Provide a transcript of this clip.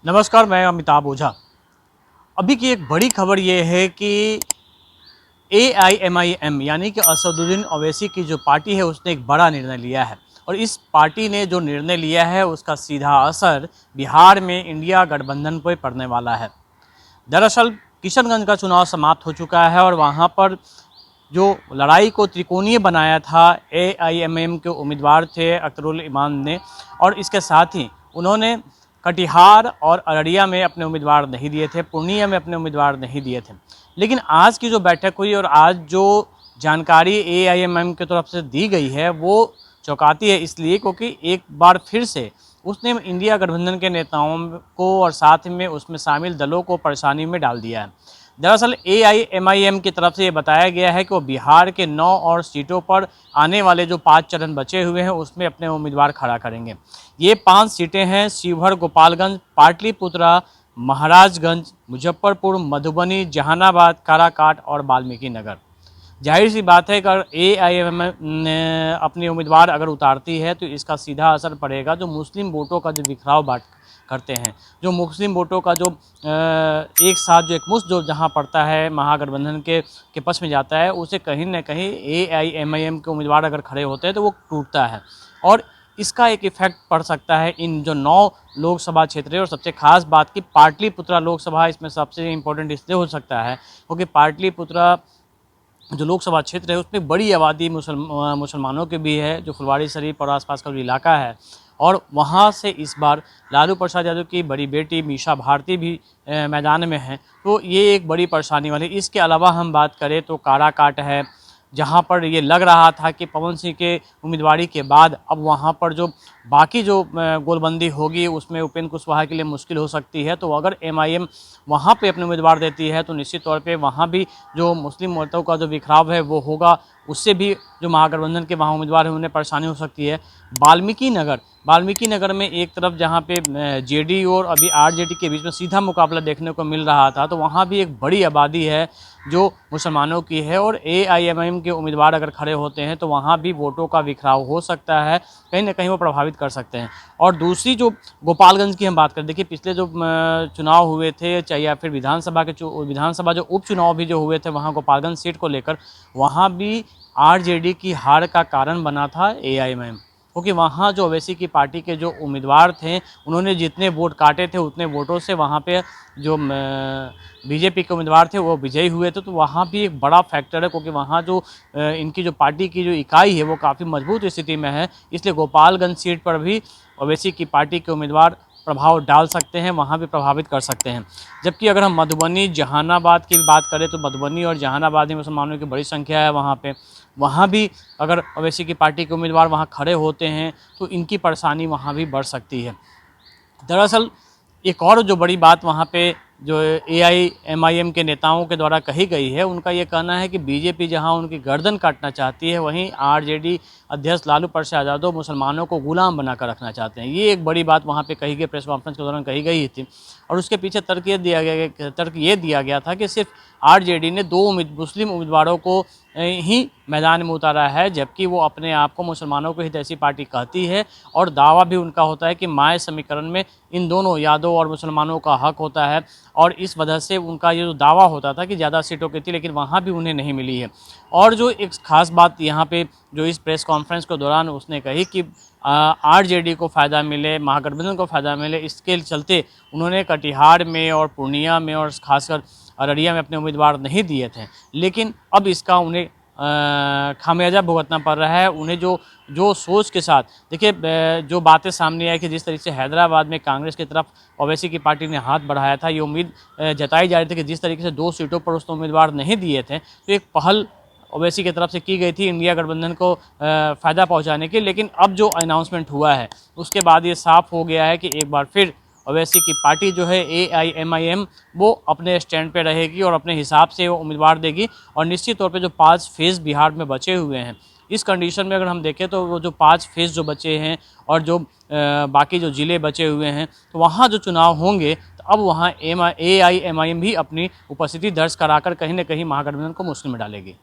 नमस्कार, मैं अमिताभ ओझा। अभी की एक बड़ी खबर ये है कि AIMIM यानी कि असदुद्दीन ओवैसी की जो पार्टी है उसने एक बड़ा निर्णय लिया है और इस पार्टी ने जो निर्णय लिया है उसका सीधा असर बिहार में इंडिया गठबंधन पर पड़ने वाला है। दरअसल किशनगंज का चुनाव समाप्त हो चुका है और वहाँ पर जो लड़ाई को त्रिकोणीय बनाया था AIMIM के उम्मीदवार थे अख्तरुल इमान ने, और इसके साथ ही उन्होंने कटिहार और अररिया में अपने उम्मीदवार नहीं दिए थे, पूर्णिया में अपने उम्मीदवार नहीं दिए थे। लेकिन आज की जो बैठक हुई और आज जो जानकारी AIMIM की तरफ से दी गई है वो चौंकाती है, इसलिए क्योंकि एक बार फिर से उसने इंडिया गठबंधन के नेताओं को और साथ में उसमें शामिल दलों को परेशानी में डाल दिया है। दरअसल AIMIM की तरफ से ये बताया गया है कि वो बिहार के 9 और सीटों पर आने वाले जो 5 चरण बचे हुए हैं उसमें अपने उम्मीदवार खड़ा करेंगे। ये 5 सीटें हैं शिवहर, गोपालगंज, पाटलिपुत्रा, महाराजगंज, मुजफ्फरपुर, मधुबनी, जहानाबाद, काराकाट और वाल्मीकि नगर। जाहिर सी बात है कि अगर AIMIM अपने उम्मीदवार अगर उतारती है तो इसका सीधा असर पड़ेगा जो मुस्लिम वोटों का जो बिखराव बाट करते हैं, जो मुस्लिम वोटों का जो एक साथ जो एकमुश्त जो जहां पड़ता है महागठबंधन के पक्ष में जाता है, उसे कहीं ना कहीं AIMIM के उम्मीदवार अगर खड़े होते हैं तो वो टूटता है और इसका एक इफेक्ट पड़ सकता है इन जो 9 लोकसभा क्षेत्र है। और सबसे खास बात कि पाटलिपुत्रा लोकसभा इसमें सबसे इम्पोर्टेंट इसलिए हो सकता है क्योंकि पाटलिपुत्रा जो लोकसभा क्षेत्र है उसमें बड़ी आबादी मुसलमानों की भी है, जो फुलवाड़ी शरीफ और आसपास का जो इलाका है, और वहाँ से इस बार लालू प्रसाद यादव की बड़ी बेटी मीसा भारती भी मैदान में है, तो ये एक बड़ी परेशानी वाली। इसके अलावा हम बात करें तो काराकाट है, जहाँ पर ये लग रहा था कि पवन सिंह के उम्मीदवारी के बाद अब वहाँ पर जो बाकी जो गोलबंदी होगी उसमें उपेंद्र कुशवाहा के लिए मुश्किल हो सकती है। तो अगर MIM वहाँ पे अपने उम्मीदवार देती है तो निश्चित तौर पे वहाँ भी जो मुस्लिम वोटों का जो बिखराव है वो होगा, उससे भी जो महागठबंधन के वहाँ उम्मीदवार हैं उन्हें परेशानी हो सकती है। वाल्मीकि नगर में एक तरफ जहाँ पे JDU और अभी RJD के बीच में सीधा मुकाबला देखने को मिल रहा था, तो वहाँ भी एक बड़ी आबादी है जो मुसलमानों की है और AIMIM के उम्मीदवार अगर खड़े होते हैं तो वहाँ भी वोटों का बिखराव हो सकता है, कहीं ना कहीं वो प्रभावित कर सकते हैं। और दूसरी जो गोपालगंज की हम बात करें, देखिए पिछले जो चुनाव हुए थे, चाहे या फिर विधानसभा जो उपचुनाव भी जो हुए थे वहाँ गोपालगंज सीट को लेकर, वहाँ भी RJD की हार का कारण बना था AIMIM, क्योंकि वहाँ जो ओवैसी की पार्टी के जो उम्मीदवार थे उन्होंने जितने वोट काटे थे उतने वोटों से वहाँ पे जो BJP के उम्मीदवार थे वो विजयी हुए थे। तो वहाँ भी एक बड़ा फैक्टर है क्योंकि वहाँ जो इनकी जो पार्टी की जो इकाई है वो काफ़ी मजबूत स्थिति में है, इसलिए गोपालगंज सीट पर भी ओवैसी की पार्टी के उम्मीदवार प्रभाव डाल सकते हैं, वहाँ भी प्रभावित कर सकते हैं। जबकि अगर हम मधुबनी, जहानाबाद की बात करें तो मधुबनी और जहानाबाद में मुसलमानों की बड़ी संख्या है वहाँ भी अगर ओवैसी की पार्टी के उम्मीदवार वहाँ खड़े होते हैं तो इनकी परेशानी वहाँ भी बढ़ सकती है। दरअसल एक और जो बड़ी बात वहाँ पे जो AIMIM के नेताओं के द्वारा कही गई है, उनका ये कहना है कि BJP जहाँ उनकी गर्दन काटना चाहती है, वहीं RJD अध्यक्ष लालू प्रसाद यादव मुसलमानों को गुलाम बनाकर रखना चाहते हैं। ये एक बड़ी बात वहाँ पे कही गई, प्रेस कॉन्फ्रेंस के दौरान कही गई थी और उसके पीछे तर्क ये दिया गया था कि सिर्फ RJD ने 2 मुस्लिम उम्मीदवारों को ही मैदान में उतारा है, जबकि वो अपने आप को मुसलमानों को हितैषी पार्टी कहती है और दावा भी उनका होता है कि माय समीकरण में इन दोनों यादव और मुसलमानों का हक होता है, और इस वजह से उनका ये जो दावा होता था कि ज़्यादा सीटों की थी, लेकिन वहाँ भी उन्हें नहीं मिली है। और जो एक ख़ास बात यहाँ पे जो इस प्रेस कॉन्फ्रेंस के दौरान उसने कही कि RJD को फ़ायदा मिले, महागठबंधन को फ़ायदा मिले, इसके चलते उन्होंने कटिहार में और पूर्णिया में और ख़ासकर अररिया में अपने उम्मीदवार नहीं दिए थे, लेकिन अब इसका उन्हें खामियाजा भुगतना पड़ रहा है। उन्हें जो सोच के साथ देखिए जो बातें सामने आई कि जिस तरीके से हैदराबाद में कांग्रेस की तरफ ओवैसी की पार्टी ने हाथ बढ़ाया था, ये उम्मीद जताई जा रही थी कि जिस तरीके से 2 सीटों पर उसने उम्मीदवार नहीं दिए थे तो एक पहल ओवैसी की तरफ से की गई थी इंडिया गठबंधन को फ़ायदा पहुंचाने की। लेकिन अब जो अनाउंसमेंट हुआ है उसके बाद ये साफ हो गया है कि एक बार फिर ओवैसी की पार्टी जो है AIMIM वो अपने स्टैंड पे रहेगी और अपने हिसाब से वो उम्मीदवार देगी। और निश्चित तौर पे जो 5 फेज़ बिहार में बचे हुए हैं, इस कंडीशन में अगर हम देखें तो वो जो 5 फेज़ जो बचे हैं और जो बाकी जो ज़िले बचे हुए हैं, तो वहाँ जो चुनाव होंगे तो अब वहाँ AIMIM भी अपनी उपस्थिति दर्ज कराकर कहीं ना कहीं महागठबंधन को मुश्किल में डालेगी।